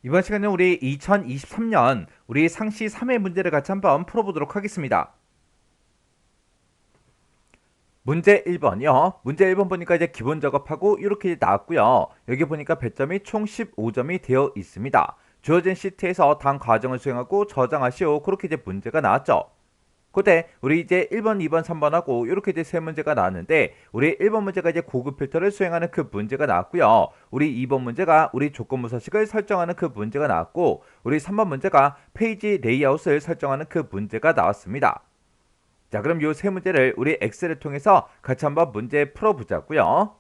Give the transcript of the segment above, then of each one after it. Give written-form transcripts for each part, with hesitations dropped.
이번 시간에 우리 2023년 우리 상시 3회 문제를 같이 한번 풀어보도록 하겠습니다. 문제 1번이요. 문제 1번 보니까 이제 기본 작업하고 이렇게 나왔고요. 여기 보니까 배점이 총 15점이 되어 있습니다. 주어진 시트에서 당 과정을 수행하고 저장하시오. 그렇게 이제 문제가 나왔죠. 그때 우리 이제 1번, 2번, 3번하고 이렇게 이제 세 문제가 나왔는데 우리 1번 문제가 이제 고급 필터를 수행하는 그 문제가 나왔고요. 우리 2번 문제가 우리 조건부 서식을 설정하는 그 문제가 나왔고 우리 3번 문제가 페이지 레이아웃을 설정하는 그 문제가 나왔습니다. 자, 그럼 이 세 문제를 우리 엑셀을 통해서 같이 한번 문제 풀어보자고요.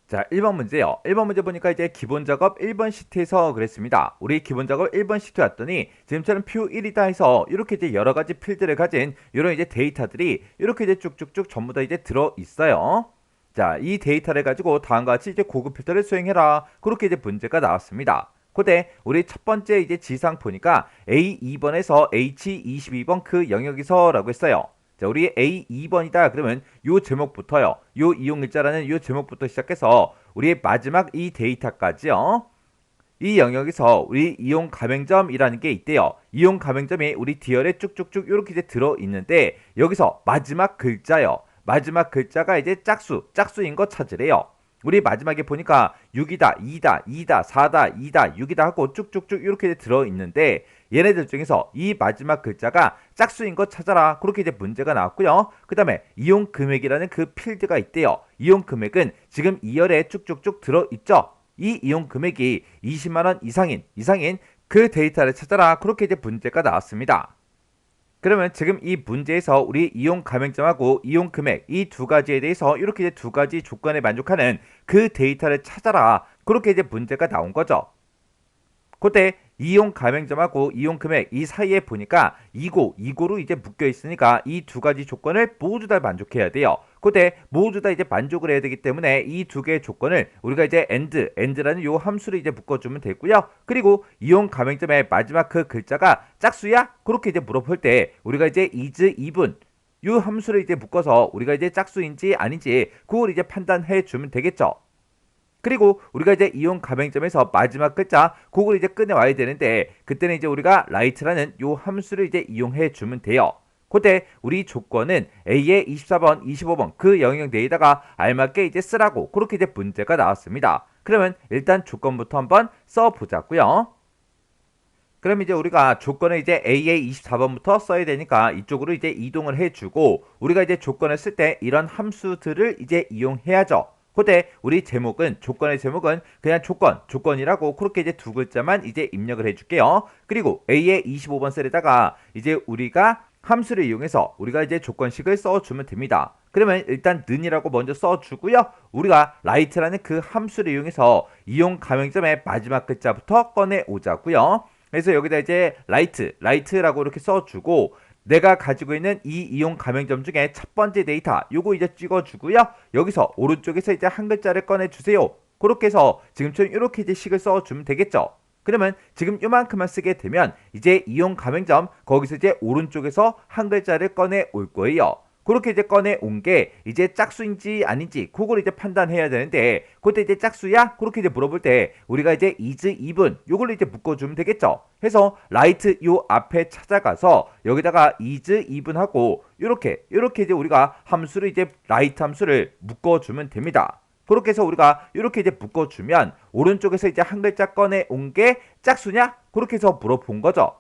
자, 1번 문제요. 1번 문제 보니까 이제 기본 작업 1번 시트에서 그랬습니다. 우리 기본 작업 1번 시트 왔더니 지금처럼 표 1이다 해서 이렇게 이제 여러 가지 필드를 가진 이런 이제 데이터들이 이렇게 이제 쭉쭉쭉 전부 다 이제 들어 있어요. 자, 이 데이터를 가지고 다음과 같이 이제 고급 필터를 수행해라. 그렇게 이제 문제가 나왔습니다. 그때 우리 첫 번째 이제 지상 보니까 A2번에서 H22번 그 영역에서라고 했어요. 자, 우리 A2번이다. 그러면 요 제목부터요. 요 이용일자라는 요 제목부터 시작해서 우리의 마지막 이 데이터까지요. 이 영역에서 우리 이용 가맹점이라는 게 있대요. 이용 가맹점이 우리 디얼에 쭉쭉쭉 이렇게 이제 들어 있는데 여기서 마지막 글자요. 마지막 글자가 이제 짝수인 거 찾으래요. 우리 마지막에 보니까 6이다, 2다, 2다, 4다, 2다, 6이다 하고 쭉쭉쭉 이렇게 들어 있는데 얘네들 중에서 이 마지막 글자가 짝수인 거 찾아라. 그렇게 이제 문제가 나왔고요. 그 다음에 이용 금액이라는 그 필드가 있대요. 이용 금액은 지금 2열에 쭉쭉쭉 들어 있죠. 이 이용 금액이 20만원 이상인 그 데이터를 찾아라. 그렇게 이제 문제가 나왔습니다. 그러면 지금 이 문제에서 우리 이용 가맹점하고 이용 금액 이 두 가지에 대해서 이렇게 이제 두 가지 조건에 만족하는 그 데이터를 찾아라. 그렇게 이제 문제가 나온 거죠. 그때 이용 가맹점하고 이용 금액 이 사이에 보니까 이고로 이제 묶여 있으니까 이 두 가지 조건을 모두 다 만족해야 돼요. 그때 모두 다 이제 만족을 해야 되기 때문에 이 두 개의 조건을 우리가 이제 end라는 요 함수를 이제 묶어주면 되고요. 그리고 이용 가맹점의 마지막 그 글자가 짝수야? 그렇게 이제 물어볼 때 우리가 이제 is even 요 함수를 이제 묶어서 우리가 이제 짝수인지 아닌지 그걸 이제 판단해 주면 되겠죠. 그리고 우리가 이제 이용 가맹점에서 마지막 글자 그걸 이제 꺼내와야 되는데 그때는 이제 우리가 write라는 요 함수를 이제 이용해 주면 돼요. 그때 우리 조건은 A의 24번, 25번 그 영역 내에다가 알맞게 이제 쓰라고 그렇게 이제 문제가 나왔습니다. 그러면 일단 조건부터 한번 써보자고요. 그럼 이제 우리가 조건을 이제 A의 24번부터 써야 되니까 이쪽으로 이제 이동을 해주고 우리가 이제 조건을 쓸 때 이런 함수들을 이제 이용해야죠. 그때 우리 제목은 조건의 제목은 그냥 조건이라고 그렇게 이제 두 글자만 이제 입력을 해줄게요. 그리고 A의 25번 셀에다가 이제 우리가 함수를 이용해서 우리가 이제 조건식을 써주면 됩니다. 그러면 일단 는이라고 먼저 써주고요. 우리가 write라는 그 함수를 이용해서 이용 가맹점의 마지막 글자부터 꺼내 오자고요. 그래서 여기다 이제 라이트라고 이렇게 써주고 내가 가지고 있는 이 이용 가맹점 중에 첫 번째 데이터 요거 이제 찍어주고요. 여기서 오른쪽에서 이제 한 글자를 꺼내주세요. 그렇게 해서 지금처럼 이렇게 이제 식을 써주면 되겠죠. 그러면 지금 요만큼만 쓰게 되면 이제 이용 가맹점 거기서 이제 오른쪽에서 한 글자를 꺼내 올 거예요. 그렇게 이제 꺼내 온 게 이제 짝수인지 아닌지 그걸 이제 판단해야 되는데 그때 이제 짝수야? 그렇게 이제 물어볼 때 우리가 이제 is even 요걸 이제 묶어주면 되겠죠. 해서 right 요 앞에 찾아가서 여기다가 is even 하고 요렇게 이제 우리가 함수를 이제 right 함수를 묶어주면 됩니다. 그렇게 해서 우리가 이렇게 이제 묶어주면 오른쪽에서 이제 한 글자 꺼내 온 게 짝수냐? 그렇게 해서 물어본 거죠.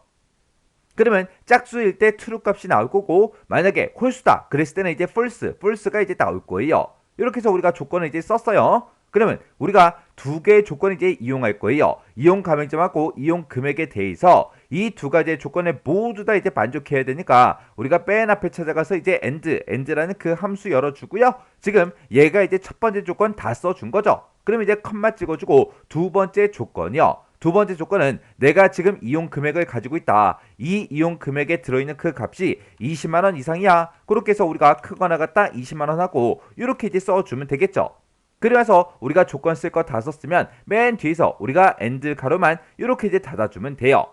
그러면 짝수일 때 true 값이 나올 거고 만약에 홀수다 그랬을 때는 이제 false가 이제 나올 거예요. 이렇게 해서 우리가 조건을 이제 썼어요. 그러면 우리가 두 개의 조건을 이제 이용할 거예요. 이용 가맹점하고 이용 금액에 대해서 이 두 가지의 조건을 모두 다 이제 만족해야 되니까 우리가 맨 앞에 찾아가서 이제 end라는 그 함수 열어주고요. 지금 얘가 이제 첫 번째 조건 다 써준 거죠. 그럼 이제 컴마 찍어주고 두 번째 조건이요. 두 번째 조건은 내가 지금 이용 금액을 가지고 있다. 이 이용 금액에 들어있는 그 값이 20만원 이상이야. 그렇게 해서 우리가 크거나 같다 20만원 하고 이렇게 이제 써주면 되겠죠. 그래서 우리가 조건 쓸 거 다 썼으면 맨 뒤에서 우리가 엔드 가로만 이렇게 이제 닫아주면 돼요.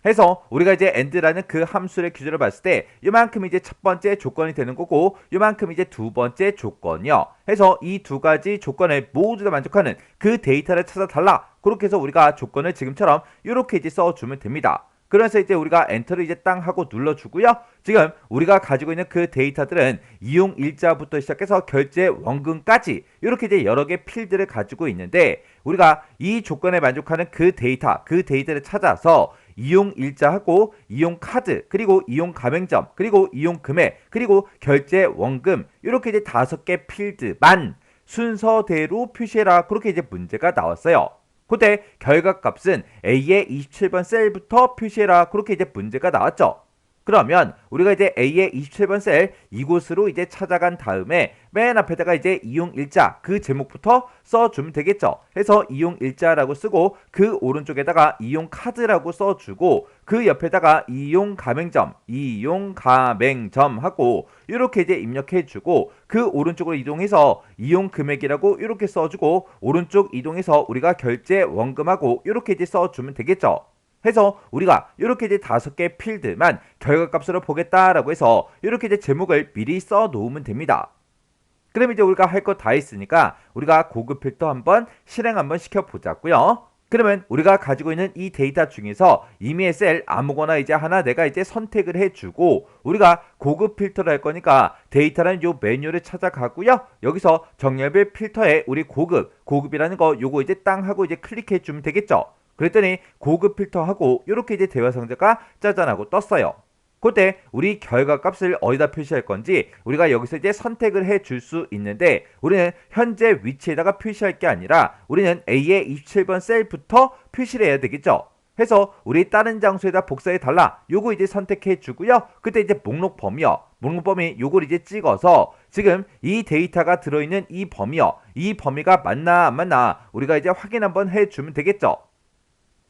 해서 우리가 이제 and라는 그 함수의 기준을 봤을 때 이만큼 이제 첫 번째 조건이 되는 거고 이만큼 이제 두 번째 조건이요. 해서 이 두 가지 조건을 모두 다 만족하는 그 데이터를 찾아 달라. 그렇게 해서 우리가 조건을 지금처럼 이렇게 이제 써주면 됩니다. 그래서 이제 우리가 엔터를 이제 땅 하고 눌러주고요. 지금 우리가 가지고 있는 그 데이터들은 이용 일자부터 시작해서 결제 원금까지 이렇게 이제 여러 개 필드를 가지고 있는데 우리가 이 조건에 만족하는 그 데이터를 찾아서 이용 일자하고 이용 카드 그리고 이용 가맹점 그리고 이용 금액 그리고 결제 원금 이렇게 이제 5개 필드만 순서대로 표시해라. 그렇게 이제 문제가 나왔어요. 그때 결과값은 A의 27번 셀부터 표시해라. 그렇게 이제 문제가 나왔죠. 그러면 우리가 이제 A의 27번 셀 이곳으로 이제 찾아간 다음에 맨 앞에다가 이제 이용 일자 그 제목부터 써주면 되겠죠. 해서 이용 일자라고 쓰고 그 오른쪽에다가 이용 카드라고 써주고 그 옆에다가 이용 가맹점 하고 이렇게 이제 입력해주고 그 오른쪽으로 이동해서 이용 금액이라고 이렇게 써주고 오른쪽 이동해서 우리가 결제 원금하고 이렇게 이제 써주면 되겠죠. 해서 우리가 이렇게 이제 5개 필드만 결과값으로 보겠다라고 해서 이렇게 이제 제목을 미리 써 놓으면 됩니다. 그럼 이제 우리가 할 거 다 했으니까 우리가 고급 필터 한번 실행 한번 시켜 보자고요. 그러면 우리가 가지고 있는 이 데이터 중에서 임의의 셀 아무거나 이제 하나 내가 이제 선택을 해주고 우리가 고급 필터를 할 거니까 데이터라는 요 메뉴를 찾아가고요. 여기서 정렬별 필터에 우리 고급이라는 거 요거 이제 땅 하고 이제 클릭해 주면 되겠죠. 그랬더니 고급 필터하고 이렇게 이제 대화 상자가 짜잔하고 떴어요. 그때 우리 결과값을 어디다 표시할 건지 우리가 여기서 이제 선택을 해 줄 수 있는데 우리는 현재 위치에다가 표시할 게 아니라 우리는 A의 27번 셀부터 표시를 해야 되겠죠. 해서 우리 다른 장소에다 복사해 달라. 요거 이제 선택해 주고요. 그때 이제 목록 범위요. 목록 범위 요걸 이제 찍어서 지금 이 데이터가 들어있는 이 범위요. 이 범위가 맞나 안 맞나 우리가 이제 확인 한번 해 주면 되겠죠.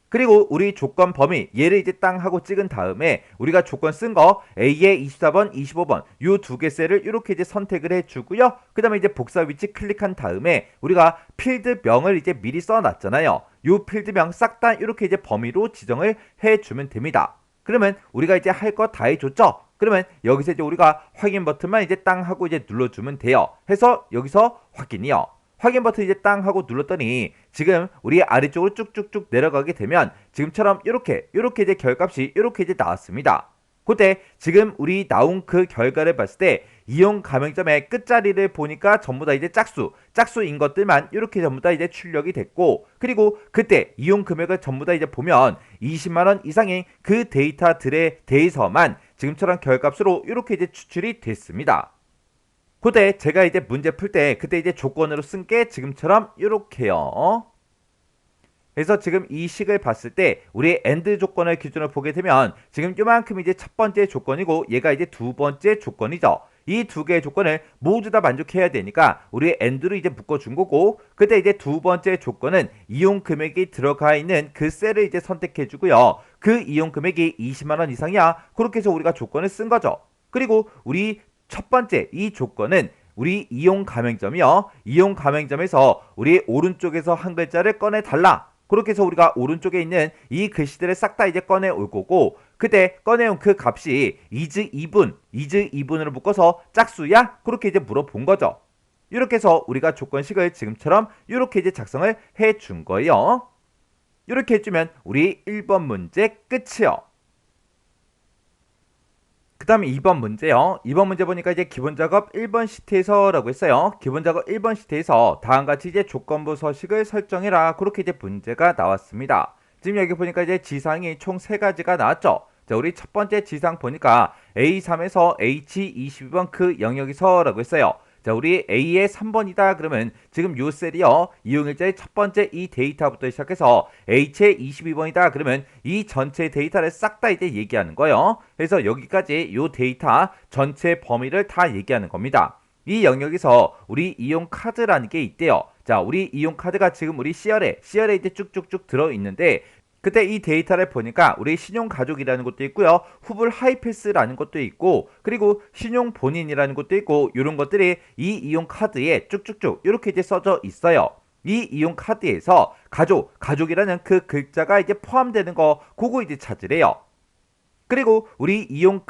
그리고 우리 조건 범위 얘를 이제 땅 하고 찍은 다음에 우리가 조건 쓴 거 A의 24번, 25번 요 두 개 셀을 이렇게 이제 선택을 해주고요. 그 다음에 이제 복사 위치 클릭한 다음에 우리가 필드명을 이제 미리 써놨잖아요. 요 필드명 싹 다 이렇게 이제 범위로 지정을 해주면 됩니다. 그러면 우리가 이제 할 거 다 해줬죠? 그러면 여기서 이제 우리가 확인 버튼만 이제 땅 하고 이제 눌러주면 돼요. 해서 여기서 확인이요. 확인 버튼 이제 땅 하고 눌렀더니 지금 우리 아래쪽으로 쭉쭉쭉 내려가게 되면 지금처럼 이렇게 이제 결값이 이렇게 이제 나왔습니다. 그때 지금 우리 나온 그 결과를 봤을 때 이용 가맹점의 끝자리를 보니까 전부 다 이제 짝수인 것들만 이렇게 전부 다 이제 출력이 됐고 그리고 그때 이용 금액을 전부 다 이제 보면 20만 원 이상인 그 데이터들에 대해서만 지금처럼 결값으로 이렇게 이제 추출이 됐습니다. 그때 제가 이제 문제 풀 때 그때 이제 조건으로 쓴 게 지금처럼 이렇게요. 그래서 지금 이 식을 봤을 때 우리 AND 조건을 기준으로 보게 되면 지금 요만큼 이제 첫 번째 조건이고 얘가 이제 두 번째 조건이죠. 이 두 개의 조건을 모두 다 만족해야 되니까 우리 AND로 이제 묶어준 거고 그때 이제 두 번째 조건은 이용 금액이 들어가 있는 그 셀을 이제 선택해 주고요. 그 이용 금액이 20만 원 이상이야. 그렇게 해서 우리가 조건을 쓴 거죠. 그리고 우리 첫 번째 이 조건은 우리 이용 가맹점이요. 이용 가맹점에서 우리 오른쪽에서 한 글자를 꺼내 달라. 그렇게 해서 우리가 오른쪽에 있는 이 글씨들을 싹 다 이제 꺼내 올 거고 그때 꺼내온 그 값이 is 2분으로 묶어서 짝수야? 그렇게 이제 물어본 거죠. 이렇게 해서 우리가 조건식을 지금처럼 이렇게 이제 작성을 해 준 거예요. 이렇게 해주면 우리 1번 문제 끝이요. 그 다음에 2번 문제요. 2번 문제 보니까 이제 기본 작업 1번 시트에서 라고 했어요. 기본 작업 1번 시트에서 다음같이 이제 조건부 서식을 설정해라. 그렇게 이제 문제가 나왔습니다. 지금 여기 보니까 이제 지상이 총 3가지가 나왔죠. 자, 우리 첫 번째 지상 보니까 A3에서 H22번 그 영역에서 라고 했어요. 자, 우리 A의 3번이다 그러면 지금 요 셀이요. 이용일자의 첫 번째 이 데이터부터 시작해서 H의 22번이다 그러면 이 전체 데이터를 싹 다 이제 얘기하는 거예요. 그래서 여기까지 요 데이터 전체 범위를 다 얘기하는 겁니다. 이 영역에서 우리 이용 카드라는 게 있대요. 자, 우리 이용 카드가 지금 우리 CR에 이제 쭉쭉쭉 들어있는데 그때 이 데이터를 보니까 우리 신용가족이라는 것도 있고요. 후불 하이패스라는 것도 있고 그리고 신용본인이라는 것도 있고 이런 것들이 이 이용 카드에 쭉쭉쭉 이렇게 이제 써져 있어요. 이 이용 카드에서 가족이라는 그 글자가 이제 포함되는 거 그거 이제 찾으래요. 그리고 우리 이용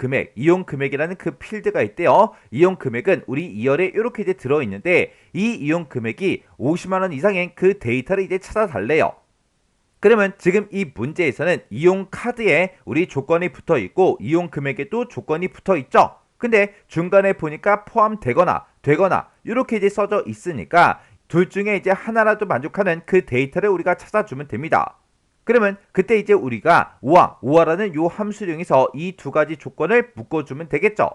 금액이라는 그 필드가 있대요. 이용 금액은 우리 2열에 이렇게 이제 들어있는데 이 이용 금액이 50만 원 이상인 그 데이터를 이제 찾아달래요. 그러면 지금 이 문제에서는 이용 카드에 우리 조건이 붙어 있고 이용 금액에도 조건이 붙어 있죠. 근데 중간에 보니까 포함되거나 되거나 이렇게 이제 써져 있으니까 둘 중에 이제 하나라도 만족하는 그 데이터를 우리가 찾아주면 됩니다. 그러면 그때 이제 우리가 오화라는 요 함수령에서 이 두 가지 조건을 묶어주면 되겠죠.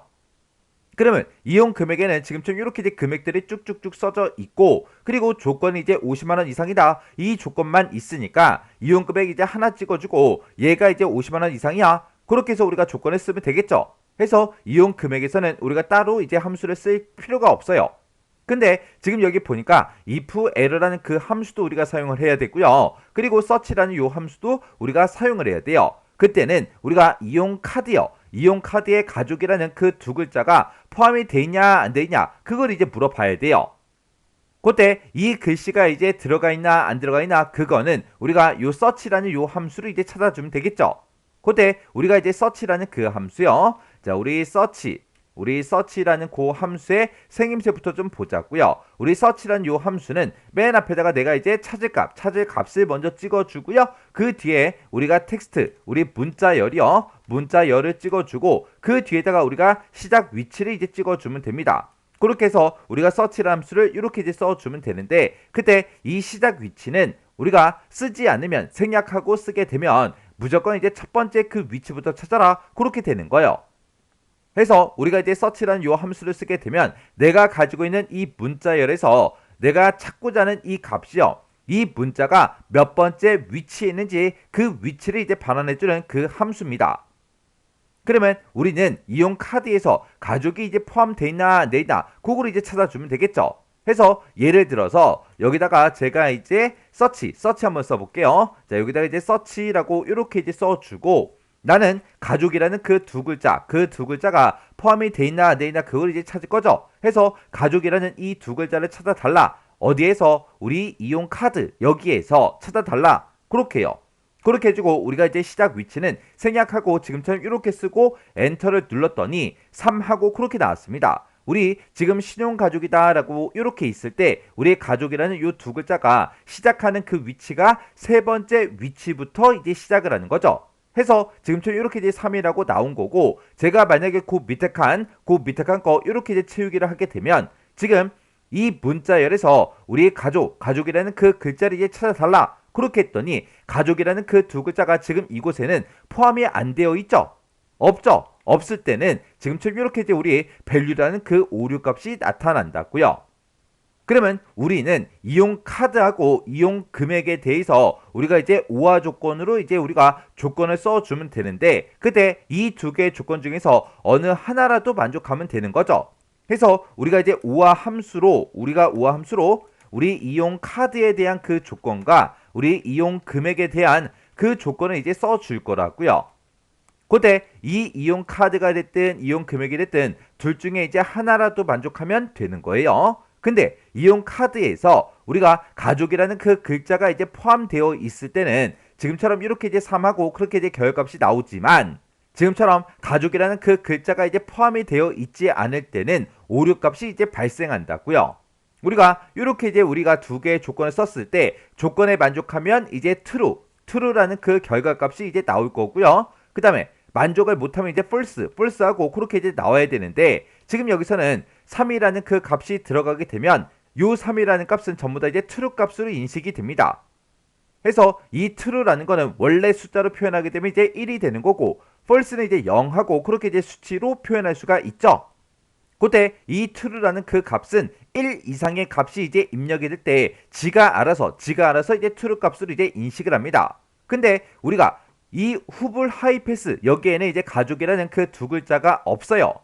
그러면 이용 금액에는 지금처럼 이렇게 이제 금액들이 쭉쭉쭉 써져 있고 그리고 조건이 이제 50만 원 이상이다. 이 조건만 있으니까 이용 금액 이제 하나 찍어주고 얘가 이제 50만 원 이상이야. 그렇게 해서 우리가 조건을 쓰면 되겠죠. 해서 이용 금액에서는 우리가 따로 이제 함수를 쓸 필요가 없어요. 근데 지금 여기 보니까 if error라는 그 함수도 우리가 사용을 해야 되고요. 그리고 search라는 요 함수도 우리가 사용을 해야 돼요. 그때는 우리가 이용 카드의 가족이라는 그 두 글자가 포함이 돼 있냐 안 돼 있냐 그걸 이제 물어봐야 돼요. 그때 이 글씨가 이제 들어가 있나 안 들어가 있나 그거는 우리가 요 search라는 요 함수를 이제 찾아주면 되겠죠. 그때 우리가 이제 search라는 그 함수요. 자, 우리 search라는 그 함수의 생김새부터 좀 보자고요. 우리 search라는 요 함수는 맨 앞에다가 내가 이제 찾을 값을 먼저 찍어주고요. 그 뒤에 우리가 텍스트, 우리 문자열을 찍어주고 그 뒤에다가 우리가 시작 위치를 이제 찍어주면 됩니다. 그렇게 해서 우리가 search라는 함수를 이렇게 이제 써주면 되는데 그때 이 시작 위치는 우리가 쓰지 않으면 생략하고 쓰게 되면 무조건 이제 첫 번째 그 위치부터 찾아라 그렇게 되는 거예요. 그래서 우리가 이제 search라는 요 함수를 쓰게 되면 내가 가지고 있는 이 문자열에서 내가 찾고자 하는 이 값이요. 이 문자가 몇 번째 위치에 있는지 그 위치를 이제 반환해주는 그 함수입니다. 그러면 우리는 이용 카드에서 가족이 이제 포함되어 있나 안 돼 있나 그걸 이제 찾아주면 되겠죠. 해서 예를 들어서 여기다가 제가 이제 search 한번 써볼게요. 자, 여기다가 이제 search라고 이렇게 이제 써주고 나는 가족이라는 그 두 글자가 포함이 돼 있나 안 돼 있나 그걸 이제 찾을 거죠. 해서 가족이라는 이 두 글자를 찾아달라. 어디에서? 우리 이용 카드 여기에서 찾아달라. 그렇게 해요. 그렇게 해주고 우리가 이제 시작 위치는 생략하고 지금처럼 이렇게 쓰고 엔터를 눌렀더니 3하고 그렇게 나왔습니다. 우리 지금 신용가족이다 라고 이렇게 있을 때 우리의 가족이라는 이 두 글자가 시작하는 그 위치가 세 번째 위치부터 이제 시작을 하는 거죠. 해서 지금처럼 이렇게 이제 3이라고 나온 거고 제가 만약에 그 밑에 칸 거 이렇게 이제 채우기를 하게 되면 지금 이 문자열에서 우리의 가족이라는 그 글자를 이제 찾아달라. 그렇게 했더니 가족이라는 그 두 글자가 지금 이곳에는 포함이 안 되어 있죠. 없죠. 없을 때는 지금처럼 이렇게 이제 우리 value라는 그 오류 값이 나타난다고요. 그러면 우리는 이용 카드하고 이용 금액에 대해서 우리가 이제 오화 조건으로 이제 우리가 조건을 써주면 되는데 그때 이 두 개의 조건 중에서 어느 하나라도 만족하면 되는 거죠. 그래서 우리가 이제 오화 함수로 우리 이용 카드에 대한 그 조건과 우리 이용 금액에 대한 그 조건을 이제 써줄 거라고요. 그때 이 이용 카드가 됐든 이용 금액이 됐든 둘 중에 이제 하나라도 만족하면 되는 거예요. 근데 이용 카드에서 우리가 가족이라는 그 글자가 이제 포함되어 있을 때는 지금처럼 이렇게 이제 3하고 그렇게 이제 결값이 나오지만 지금처럼 가족이라는 그 글자가 이제 포함이 되어 있지 않을 때는 오류 값이 이제 발생한다고요. 우리가 이렇게 이제 우리가 두 개의 조건을 썼을 때 조건에 만족하면 이제 true라는 그 결과값이 이제 나올 거고요. 그 다음에 만족을 못하면 이제 false하고 그렇게 이제 나와야 되는데 지금 여기서는 3이라는 그 값이 들어가게 되면 요 3이라는 값은 전부 다 이제 true 값으로 인식이 됩니다. 그래서 이 true라는 거는 원래 숫자로 표현하게 되면 이제 1이 되는 거고 false는 이제 0하고 그렇게 이제 수치로 표현할 수가 있죠. 그때 이 true라는 그 값은 1 이상의 값이 이제 입력이 될 때 지가 알아서 이제 true 값으로 이제 인식을 합니다. 근데 우리가 이 후불 하이패스 여기에는 이제 가족이라는 그 두 글자가 없어요.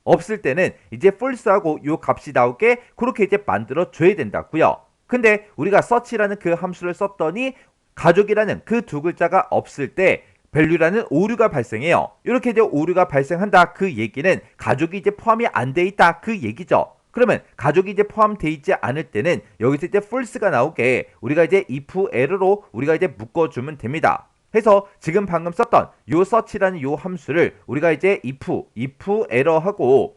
없을 때는 이제 false하고 요 값이 나오게 그렇게 이제 만들어 줘야 된다고요. 근데 우리가 search라는 그 함수를 썼더니 가족이라는 그 두 글자가 없을 때 value라는 오류가 발생해요. 이렇게 이제 오류가 발생한다 그 얘기는 가족이 이제 포함이 안 돼 있다 그 얘기죠. 그러면 가족이 이제 포함되어 있지 않을 때는 여기서 이제 false가 나오게 우리가 이제 if error로 우리가 이제 묶어주면 됩니다. 해서 지금 방금 썼던 요 search라는 요 함수를 우리가 이제 if error하고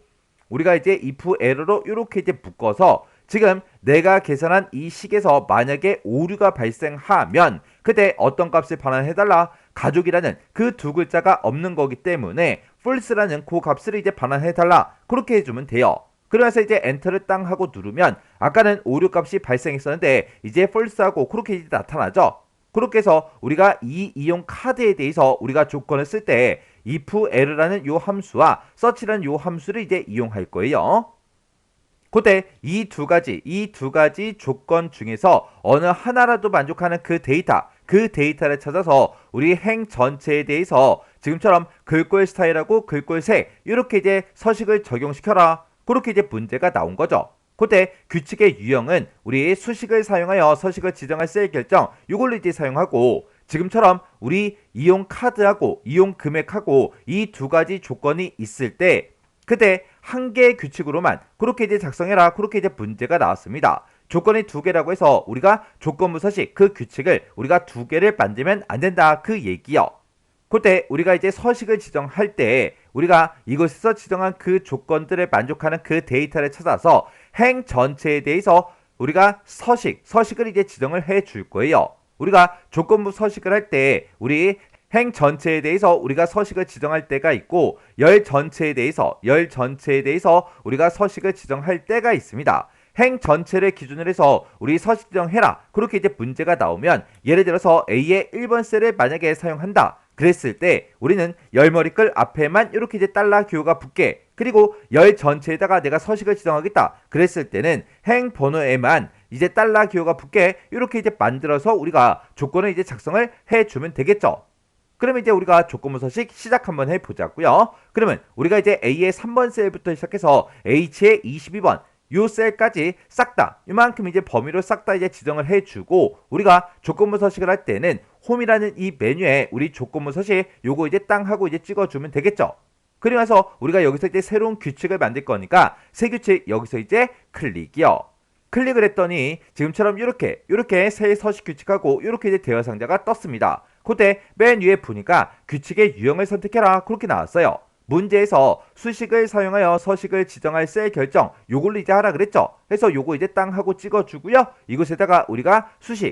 우리가 이제 if error로 이렇게 이제 묶어서 지금 내가 계산한 이 식에서 만약에 오류가 발생하면 그때 어떤 값을 반환해달라? 가족이라는 그 두 글자가 없는 거기 때문에 false라는 그 값을 이제 반환해달라. 그렇게 해주면 돼요. 그래서 이제 엔터를 땅 하고 누르면 아까는 오류 값이 발생했었는데 이제 false하고 그렇게 이제 나타나죠. 그렇게 해서 우리가 이 이용 카드에 대해서 우리가 조건을 쓸 때 if error라는 요 함수와 search라는 요 함수를 이제 이용할 거예요. 그때 이 두 가지 조건 중에서 어느 하나라도 만족하는 그 데이터를 찾아서 우리 행 전체에 대해서 지금처럼 글꼴 스타일하고 글꼴 색 이렇게 이제 서식을 적용시켜라. 그렇게 이제 문제가 나온 거죠. 그때 규칙의 유형은 우리 수식을 사용하여 서식을 지정할 셀 결정 이걸로 이제 사용하고 지금처럼 우리 이용 카드하고 이용 금액하고 이 두 가지 조건이 있을 때 그때 한 개의 규칙으로만 그렇게 이제 작성해라. 그렇게 이제 문제가 나왔습니다. 조건이 두 개라고 해서 우리가 조건부 서식 그 규칙을 우리가 두 개를 만들면 안 된다. 그 얘기요. 그때 우리가 이제 서식을 지정할 때 우리가 이곳에서 지정한 그 조건들을 만족하는 그 데이터를 찾아서 행 전체에 대해서 우리가 서식을 이제 지정을 해 줄 거예요. 우리가 조건부 서식을 할 때 우리 행 전체에 대해서 우리가 서식을 지정할 때가 있고 열 전체에 대해서 우리가 서식을 지정할 때가 있습니다. 행 전체를 기준으로 해서 우리 서식 지정해라. 그렇게 이제 문제가 나오면 예를 들어서 A의 1번 셀을 만약에 사용한다. 그랬을 때 우리는 열머리글 앞에만 이렇게 이제 달러 기호가 붙게 그리고 열 전체에다가 내가 서식을 지정하겠다. 그랬을 때는 행 번호에만 이제 달러 기호가 붙게 이렇게 이제 만들어서 우리가 조건을 이제 작성을 해주면 되겠죠. 그러면 이제 우리가 조건부 서식 시작 한번 해보자고요. 그러면 우리가 이제 A의 3번 셀부터 시작해서 H의 22번 요 셀까지 싹 다 이만큼 이제 범위로 싹 다 이제 지정을 해주고 우리가 조건부 서식을 할 때는 홈이라는 이 메뉴에 우리 조건부 서식 요거 이제 땅 하고 이제 찍어주면 되겠죠. 그리고 나서 우리가 여기서 이제 새로운 규칙을 만들 거니까 새 규칙 여기서 이제 클릭이요. 클릭을 했더니 지금처럼 이렇게 새 서식 규칙하고 이렇게 이제 대화 상자가 떴습니다. 그때 맨 위에 보니까 규칙의 유형을 선택해라 그렇게 나왔어요. 문제에서 수식을 사용하여 서식을 지정할 셀 결정 요걸로 이제 하라 그랬죠. 그래서 요거 이제 땅 하고 찍어주고요. 이곳에다가 우리가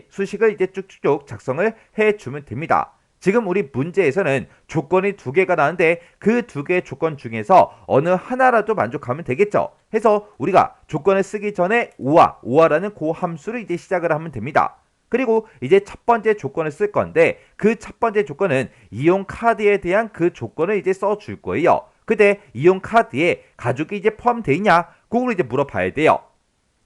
수식을 이제 쭉쭉쭉 작성을 해주면 됩니다. 지금 우리 문제에서는 조건이 두 개가 나는데 그 두 개의 조건 중에서 어느 하나라도 만족하면 되겠죠. 해서 우리가 조건을 쓰기 전에 오아라는 그 함수를 이제 시작을 하면 됩니다. 그리고 이제 첫 번째 조건을 쓸 건데 그 첫 번째 조건은 이용 카드에 대한 그 조건을 이제 써줄 거예요. 그때 이용 카드에 가족이 이제 포함되어 있냐? 그걸 이제 물어봐야 돼요.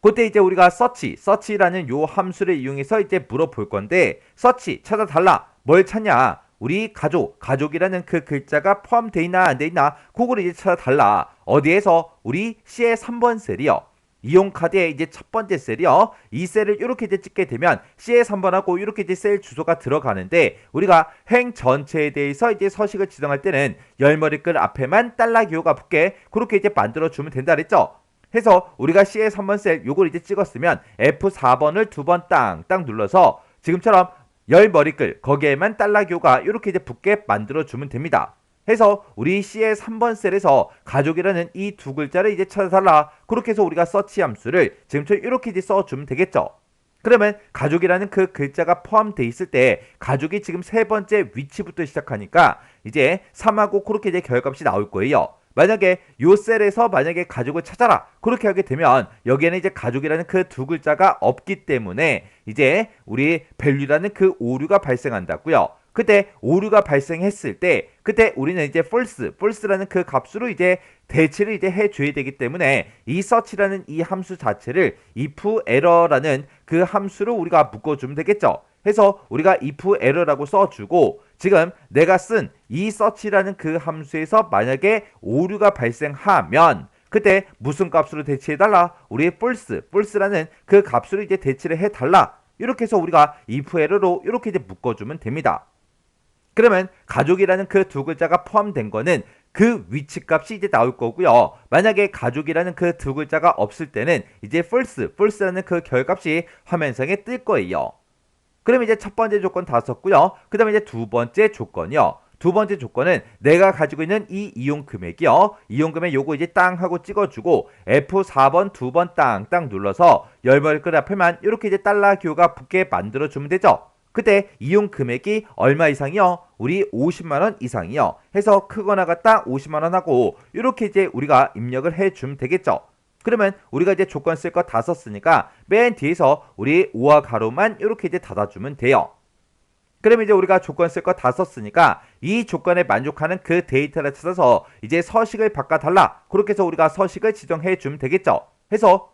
그때 이제 우리가 search라는 요 함수를 이용해서 이제 물어볼 건데 search 찾아달라. 뭘 찾냐? 우리 가족이라는 그 글자가 포함되어 있나 안 돼 있나? 그걸 이제 찾아달라. 어디에서? 우리 C의 3번 셀이요. 이용 카드에 이제 첫 번째 셀이요. 이 셀을 이렇게 이제 찍게 되면 C의 3번하고 이렇게 이제 셀 주소가 들어가는데 우리가 행 전체에 대해서 이제 서식을 지정할 때는 열머리글 앞에만 달러 기호가 붙게 그렇게 이제 만들어 주면 된다 그랬죠. 해서 우리가 C의 3번 셀 요걸 이제 찍었으면 F4번을 두 번 땅 눌러서 지금처럼 열머리글 거기에만 달러 기호가 이렇게 이제 붙게 만들어 주면 됩니다. 해서 우리 C의 3번 셀에서 가족이라는 이 두 글자를 이제 찾아달라. 그렇게 해서 우리가 서치 함수를 지금처럼 이렇게 이제 써주면 되겠죠. 그러면 가족이라는 그 글자가 포함되어 있을 때 가족이 지금 세 번째 위치부터 시작하니까 이제 3하고 그렇게 이제 결값이 나올 거예요. 만약에 요 셀에서 만약에 가족을 찾아라 그렇게 하게 되면 여기에는 이제 가족이라는 그 두 글자가 없기 때문에 이제 우리 value라는 그 오류가 발생한다고요. 그때 오류가 발생했을 때 그때 우리는 이제 false라는 그 값으로 이제 대치를 이제 해줘야 되기 때문에 이 search라는 이 함수 자체를 if error라는 그 함수로 우리가 묶어주면 되겠죠. 해서 우리가 if error라고 써주고 지금 내가 쓴 이 search라는 그 함수에서 만약에 오류가 발생하면 그때 무슨 값으로 대치해달라? 우리 false라는 그 값으로 이제 대치를 해달라. 이렇게 해서 우리가 if error로 이렇게 이제 묶어주면 됩니다. 그러면 가족이라는 그 두 글자가 포함된 거는 그 위치값이 이제 나올 거고요. 만약에 가족이라는 그 두 글자가 없을 때는 이제 false라는 그 결값이 화면상에 뜰 거예요. 그럼 이제 첫 번째 조건 다 썼고요. 그 다음에 이제 두 번째 조건이요. 두 번째 조건은 내가 가지고 있는 이 이용 금액이요. 이용 금액 요거 이제 땅 하고 찍어주고 F4번 두 번 땅 눌러서 열벌글 앞에만 이렇게 이제 달러 기호가 붙게 만들어주면 되죠. 그때 이용 금액이 얼마 이상이요? 우리 50만원 이상이요. 해서 크거나 같다 50만원 하고 이렇게 이제 우리가 입력을 해주면 되겠죠. 그러면 우리가 이제 조건 쓸 거 다 썼으니까 맨 뒤에서 우리 5와 가로만 이렇게 이제 닫아주면 돼요. 그러면 이제 우리가 조건 쓸 거 다 썼으니까 이 조건에 만족하는 그 데이터를 찾아서 이제 서식을 바꿔달라. 그렇게 해서 우리가 서식을 지정해 주면 되겠죠. 해서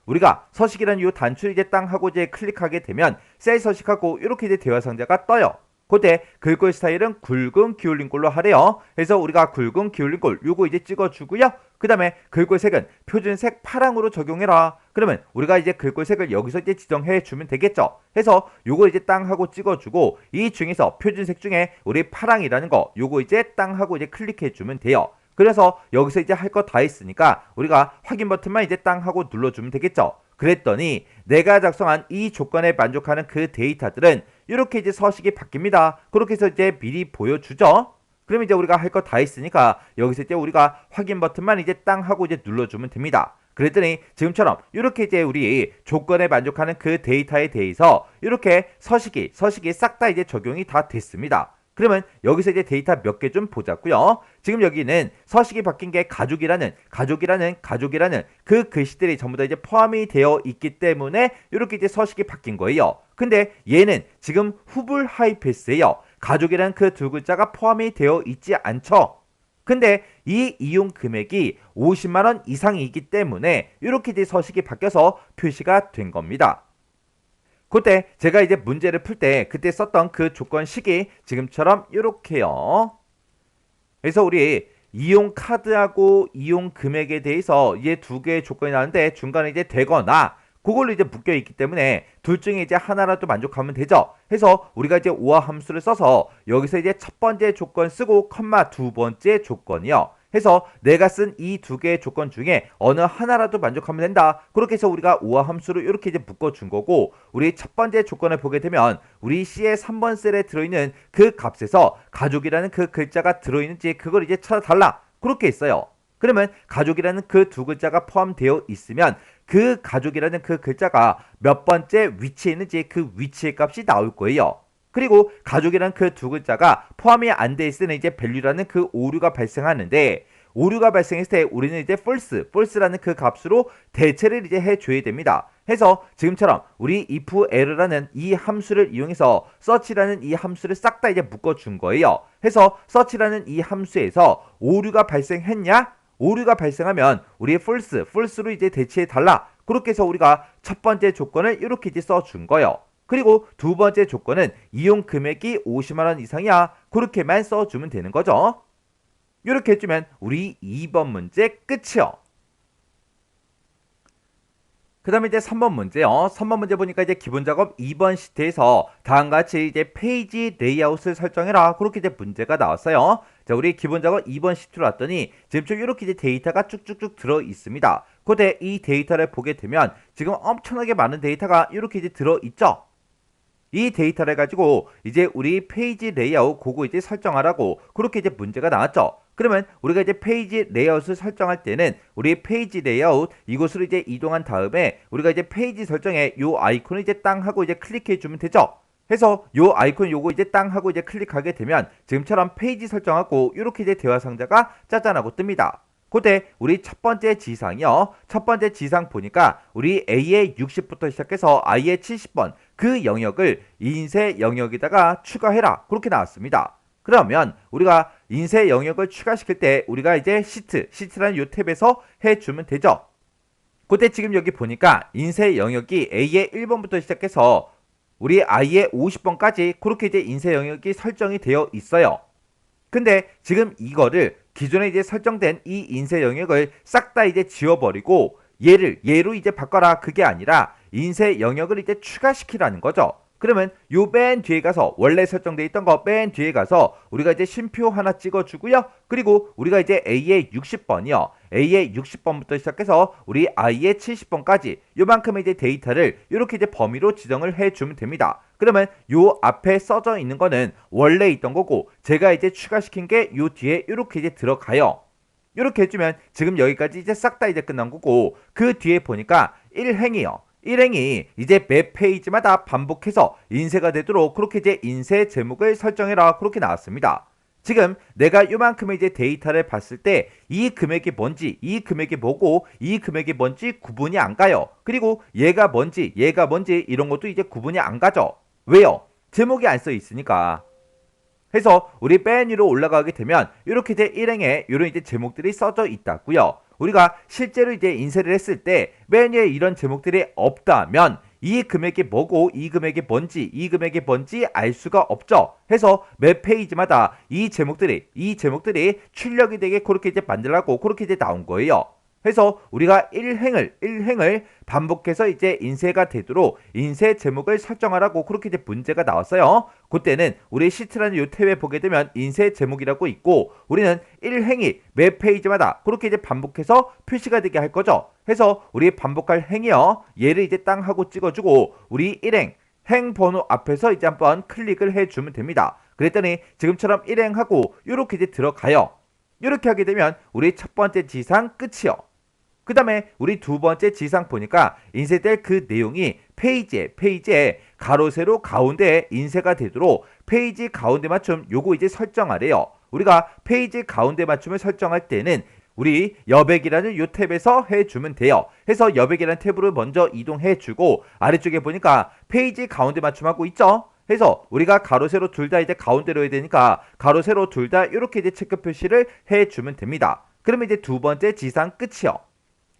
우리가 서식이라는 이 단추를 이제 땅 하고 이제 클릭하게 되면 셀 서식하고 이렇게 이제 대화 상자가 떠요. 그때 글꼴 스타일은 굵은 기울린 꼴로 하래요. 그래서 우리가 굵은 기울린 꼴 요거 이제 찍어주고요. 그 다음에 글꼴 색은 표준색 파랑으로 적용해라. 그러면 우리가 이제 글꼴 색을 여기서 이제 지정해 주면 되겠죠. 해서 요거 이제 땅 하고 찍어주고 이 중에서 표준색 중에 우리 파랑이라는 거 요거 이제 땅 하고 이제 클릭해 주면 돼요. 그래서 여기서 이제 할 거 다 했으니까 우리가 확인 버튼만 이제 땅 하고 눌러주면 되겠죠. 그랬더니 내가 작성한 이 조건에 만족하는 그 데이터들은 이렇게 이제 서식이 바뀝니다. 그렇게 해서 이제 미리 보여주죠. 그럼 이제 우리가 할 거 다 했으니까 여기서 이제 우리가 확인 버튼만 이제 땅 하고 이제 눌러주면 됩니다. 그랬더니 지금처럼 이렇게 이제 우리 조건에 만족하는 그 데이터에 대해서 이렇게 서식이 싹 다 이제 적용이 다 됐습니다. 그러면 여기서 이제 데이터 몇 개 좀 보자고요. 지금 여기는 서식이 바뀐 게 가족이라는 그 글씨들이 전부 다 이제 포함이 되어 있기 때문에 이렇게 이제 서식이 바뀐 거예요. 근데 얘는 지금 후불 하이패스예요. 가족이라는 그 두 글자가 포함이 되어 있지 않죠. 근데 이 이용 금액이 50만원 이상이기 때문에 이렇게 이제 서식이 바뀌어서 표시가 된 겁니다. 그때 제가 이제 문제를 풀 때 그때 썼던 그 조건식이 지금처럼 이렇게요. 그래서 우리 이용 카드하고 이용 금액에 대해서 이제 두 개의 조건이 나오는데 중간에 이제 되거나 그걸로 이제 묶여 있기 때문에 둘 중에 이제 하나라도 만족하면 되죠. 해서 우리가 이제 오화 함수를 써서 여기서 이제 첫 번째 조건 쓰고 컴마 두 번째 조건이요. 해서 내가 쓴 이 두 개의 조건 중에 어느 하나라도 만족하면 된다. 그렇게 해서 우리가 오화 함수를 이렇게 이제 묶어준 거고 우리 첫 번째 조건을 보게 되면 우리 C의 3번 셀에 들어있는 그 값에서 가족이라는 그 글자가 들어있는지 그걸 이제 찾아달라. 그렇게 했어요. 그러면 가족이라는 그 두 글자가 포함되어 있으면 그 가족이라는 그 글자가 몇 번째 위치에 있는지 그 위치의 값이 나올 거예요. 그리고 가족이라는 그 두 글자가 포함이 안 돼 있으면 이제 value라는 그 오류가 발생하는데 오류가 발생했을 때 우리는 이제 false라는 그 값으로 대체를 이제 해줘야 됩니다. 해서 지금처럼 우리 ifError라는 이 함수를 이용해서 search라는 이 함수를 싹 다 이제 묶어준 거예요. 해서 search라는 이 함수에서 오류가 발생했냐? 오류가 발생하면 우리 false로 이제 대체해 달라. 그렇게 해서 우리가 첫 번째 조건을 이렇게 이제 써준 거예요. 그리고 두 번째 조건은 이용 금액이 50만원 이상이야. 그렇게만 써주면 되는 거죠. 이렇게 해주면 우리 2번 문제 끝이요. 그 다음에 이제 3번 문제요. 3번 문제 보니까 이제 기본 작업 2번 시트에서 다음과 같이 이제 페이지 레이아웃을 설정해라. 그렇게 이제 문제가 나왔어요. 자, 우리 기본 작업 2번 시트로 왔더니 지금 이렇게 이제 데이터가 쭉쭉쭉 들어 있습니다. 그때 이 데이터를 보게 되면 지금 엄청나게 많은 데이터가 이렇게 이제 들어 있죠. 이 데이터를 가지고 이제 우리 페이지 레이아웃 그거 이제 설정하라고 그렇게 이제 문제가 나왔죠. 그러면 우리가 이제 페이지 레이아웃을 설정할 때는 우리 페이지 레이아웃 이곳으로 이제 이동한 다음에 우리가 이제 페이지 설정에 요 아이콘을 이제 땅 하고 이제 클릭해 주면 되죠. 해서 요 아이콘 요거 이제 땅 하고 이제 클릭하게 되면 지금처럼 페이지 설정하고 이렇게 이제 대화 상자가 짜잔하고 뜹니다. 그때 우리 첫 번째 지상이요. 첫 번째 지상 보니까 우리 A의 60부터 시작해서 I의 70번 그 영역을 인쇄 영역에다가 추가해라. 그렇게 나왔습니다. 그러면 우리가 인쇄 영역을 추가시킬 때 우리가 이제 시트라는 요 탭에서 해주면 되죠. 그때 지금 여기 보니까 인쇄 영역이 A의 1번부터 시작해서 우리 I의 50번까지 그렇게 이제 인쇄 영역이 설정이 되어 있어요. 근데 지금 이거를 기존에 이제 설정된 이 인쇄 영역을 싹 다 이제 지워버리고 얘로 이제 바꿔라. 그게 아니라 인쇄 영역을 이제 추가시키라는 거죠. 그러면 요 맨 뒤에 가서 원래 설정되어 있던 거 맨 뒤에 가서 우리가 이제 쉼표 하나 찍어주고요. 그리고 우리가 이제 A의 60번이요. A의 60번부터 시작해서 우리 I의 70번까지 요만큼의 이제 데이터를 이렇게 이제 범위로 지정을 해주면 됩니다. 그러면 요 앞에 써져 있는 거는 원래 있던 거고 제가 이제 추가시킨 게 요 뒤에 이렇게 이제 들어가요. 이렇게 해주면 지금 여기까지 이제 싹 다 이제 끝난 거고 그 뒤에 보니까 1행이요. 1행이 이제 매 페이지마다 반복해서 인쇄가 되도록 그렇게 이제 인쇄 제목을 설정해라 그렇게 나왔습니다. 지금 내가 요만큼의 이제 데이터를 봤을 때 이 금액이 뭔지 이 금액이 뭐고 이 금액이 뭔지 구분이 안 가요. 그리고 얘가 뭔지 이런 것도 이제 구분이 안 가죠. 왜요? 제목이 안 써 있으니까. 해서 우리 맨 위로 올라가게 되면 이렇게 이제 1행에 이런 이제 제목들이 써져 있다고요. 우리가 실제로 이제 인쇄를 했을 때 맨 위에 이런 제목들이 없다면 이 금액이 뭐고 이 금액이 뭔지 알 수가 없죠. 해서 매 페이지마다 이 제목들이 출력이 되게 그렇게 이제 만들라고 그렇게 이제 나온 거예요. 해서 우리가 1행을 반복해서 이제 인쇄가 되도록 인쇄 제목을 설정하라고 그렇게 이제 문제가 나왔어요. 그때는 우리 시트라는 요 탭에 보게 되면 인쇄 제목이라고 있고 우리는 1행이 매 페이지마다 그렇게 이제 반복해서 표시가 되게 할 거죠. 해서 우리 반복할 행이요. 얘를 이제 땅 하고 찍어주고 우리 1행 행 번호 앞에서 이제 한번 클릭을 해주면 됩니다. 그랬더니 지금처럼 1행하고 이렇게 이제 들어가요. 이렇게 하게 되면 우리 첫 번째 지상 끝이요. 그 다음에 우리 두 번째 지상 보니까 인쇄될 그 내용이 페이지에 가로 세로 가운데에 인쇄가 되도록 페이지 가운데 맞춤 요거 이제 설정하래요. 우리가 페이지 가운데 맞춤을 설정할 때는 우리 여백이라는 요 탭에서 해주면 돼요. 해서 여백이라는 탭으로 먼저 이동해주고 아래쪽에 보니까 페이지 가운데 맞춤하고 있죠. 해서 우리가 가로 세로 둘 다 이제 가운데로 해야 되니까 가로 세로 둘 다 이렇게 이제 체크 표시를 해주면 됩니다. 그러면 이제 두 번째 지상 끝이요.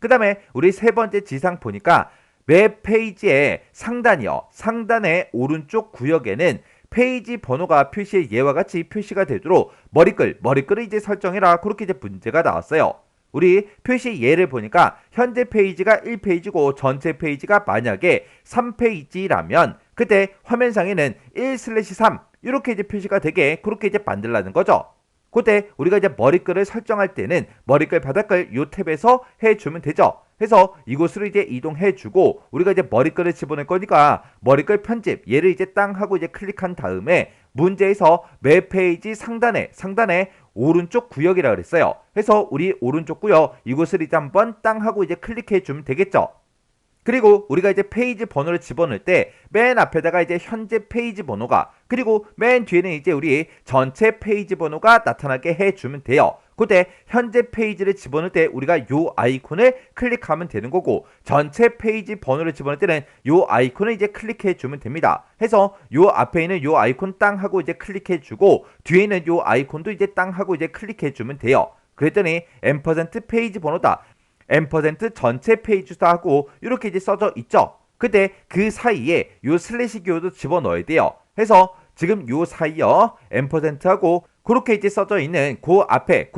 그 다음에 우리 세 번째 지상 보니까 매 페이지의 상단의 오른쪽 구역에는 페이지 번호가 표시의 예와 같이 표시가 되도록 머리글을 이제 설정해라 그렇게 이제 문제가 나왔어요. 우리 표시 예를 보니까 현재 페이지가 1페이지고 전체 페이지가 만약에 3페이지라면 그때 화면상에는 1/3 이렇게 이제 표시가 되게 그렇게 이제 만들라는 거죠. 그때 우리가 이제 머리글을 설정할 때는 머리글 바닥글 요 탭에서 해주면 되죠. 해서 이곳으로 이제 이동해주고 우리가 이제 머리글을 집어넣을 거니까 머리글 편집 얘를 이제 땅 하고 이제 클릭한 다음에 문제에서 매 페이지 상단에 오른쪽 구역이라 그랬어요. 해서 우리 오른쪽 구역 이곳을 이제 한번 땅 하고 이제 클릭해주면 되겠죠. 그리고 우리가 이제 페이지 번호를 집어넣을 때 맨 앞에다가 이제 현재 페이지 번호가 그리고 맨 뒤에는 이제 우리 전체 페이지 번호가 나타나게 해주면 돼요. 그때 현재 페이지를 집어넣을 때 우리가 요 아이콘을 클릭하면 되는 거고 전체 페이지 번호를 집어넣을 때는 요 아이콘을 이제 클릭해 주면 됩니다. 해서 요 앞에 있는 요 아이콘 땅 하고 이제 클릭해 주고 뒤에 있는 요 아이콘도 이제 땅 하고 이제 클릭해 주면 돼요. 그랬더니 앰퍼센트 페이지 번호다. 앰퍼센트 전체 페이지 수다 하고 이렇게 이제 써져 있죠. 그때 그 사이에 요 슬래시 기호도 집어넣어야 돼요. 해서 지금 요 사이요 앰퍼센트하고 그렇게 이제 써져 있는 그 앞에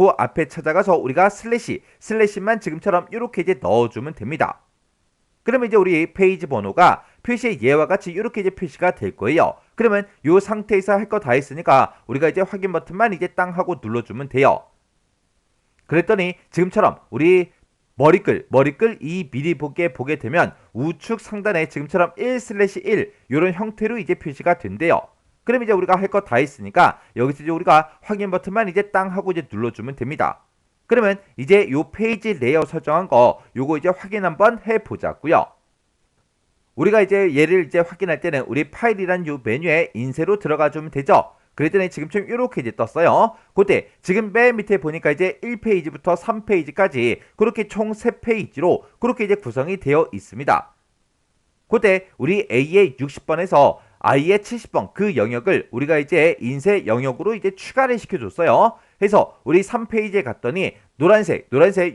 찾아가서 우리가 슬래시만 지금처럼 이렇게 이제 넣어주면 됩니다. 그러면 이제 우리 페이지 번호가 표시의 예와 같이 이렇게 이제 표시가 될 거예요. 그러면 요 상태에서 할 거 다 했으니까 우리가 이제 확인 버튼만 이제 땅 하고 눌러주면 돼요. 그랬더니 지금처럼 우리 머리글 이 미리 보게 되면 우측 상단에 지금처럼 1/1 이런 형태로 이제 표시가 된대요. 그럼 이제 우리가 할 거 다 했으니까 여기서 이제 우리가 확인 버튼만 이제 땅 하고 이제 눌러주면 됩니다. 그러면 이제 요 페이지 레이아웃 설정한 거 요거 이제 확인 한번 해보자고요. 우리가 이제 얘를 이제 확인할 때는 우리 파일이란 요 메뉴에 인쇄로 들어가 주면 되죠. 그랬더니 지금처럼 이렇게 이제 떴어요. 그때 지금 맨 밑에 보니까 이제 1페이지부터 3페이지까지 그렇게 총 3페이지로 그렇게 이제 구성이 되어 있습니다. 그때 우리 A의 60번에서 I의 70번 그 영역을 우리가 이제 인쇄 영역으로 이제 추가를 시켜줬어요. 해서 우리 3페이지에 갔더니 노란색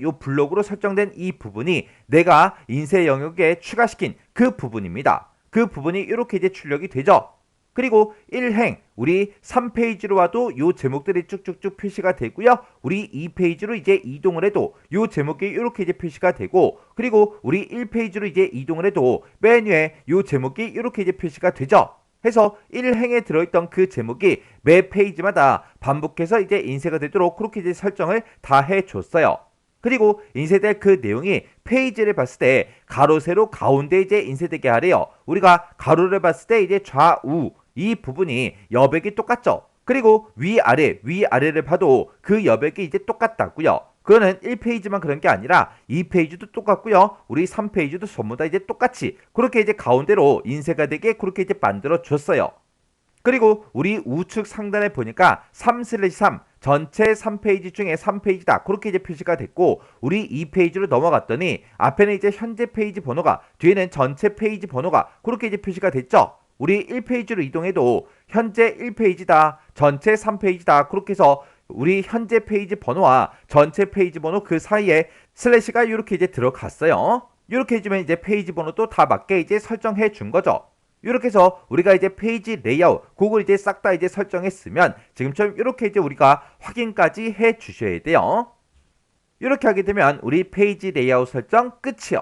요 블록으로 설정된 이 부분이 내가 인쇄 영역에 추가시킨 그 부분입니다. 그 부분이 이렇게 이제 출력이 되죠. 그리고 1행 우리 3페이지로 와도 요 제목들이 쭉쭉쭉 표시가 되고요. 우리 2페이지로 이제 이동을 해도 요 제목이 이렇게 이제 표시가 되고 그리고 우리 1페이지로 이제 이동을 해도 맨 위에 요 제목이 이렇게 이제 표시가 되죠. 해서 1행에 들어있던 그 제목이 매 페이지마다 반복해서 이제 인쇄가 되도록 그렇게 이제 설정을 다 해줬어요. 그리고 인쇄될 그 내용이 페이지를 봤을 때 가로 세로 가운데 이제 인쇄되게 하래요. 우리가 가로를 봤을 때 이제 좌우 이 부분이 여백이 똑같죠. 그리고 위아래를 봐도 그 여백이 이제 똑같다고요. 그거는 1페이지만 그런 게 아니라 2페이지도 똑같고요. 우리 3페이지도 전부 다 이제 똑같이 그렇게 이제 가운데로 인쇄가 되게 그렇게 이제 만들어 줬어요. 그리고 우리 우측 상단에 보니까 3/3 전체 3페이지 중에 3페이지다 그렇게 이제 표시가 됐고 우리 2페이지로 넘어갔더니 앞에는 이제 현재 페이지 번호가 뒤에는 전체 페이지 번호가 그렇게 이제 표시가 됐죠. 우리 1페이지로 이동해도 현재 1페이지다 전체 3페이지다 그렇게 해서 우리 현재 페이지 번호와 전체 페이지 번호 그 사이에 슬래시가 이렇게 이제 들어갔어요. 이렇게 해주면 이제 페이지 번호도 다 맞게 이제 설정해 준 거죠. 이렇게 해서 우리가 이제 페이지 레이아웃 그걸 이제 싹 다 이제 설정했으면 지금처럼 이렇게 이제 우리가 확인까지 해 주셔야 돼요. 이렇게 하게 되면 우리 페이지 레이아웃 설정 끝이요.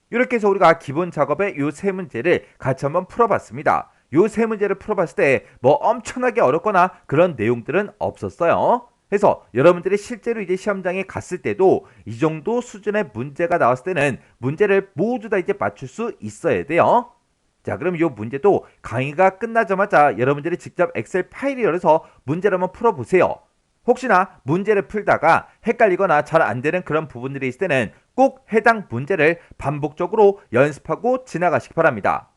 이렇게 해서 우리가 기본 작업의 요 세 문제를 같이 한번 풀어봤습니다. 요 세 문제를 풀어봤을 때 뭐 엄청나게 어렵거나 그런 내용들은 없었어요. 그래서 여러분들이 실제로 이제 시험장에 갔을 때도 이 정도 수준의 문제가 나왔을 때는 문제를 모두 다 이제 맞출 수 있어야 돼요. 자, 그럼 이 문제도 강의가 끝나자마자 여러분들이 직접 엑셀 파일을 열어서 문제를 한번 풀어보세요. 혹시나 문제를 풀다가 헷갈리거나 잘 안 되는 그런 부분들이 있을 때는 꼭 해당 문제를 반복적으로 연습하고 지나가시기 바랍니다.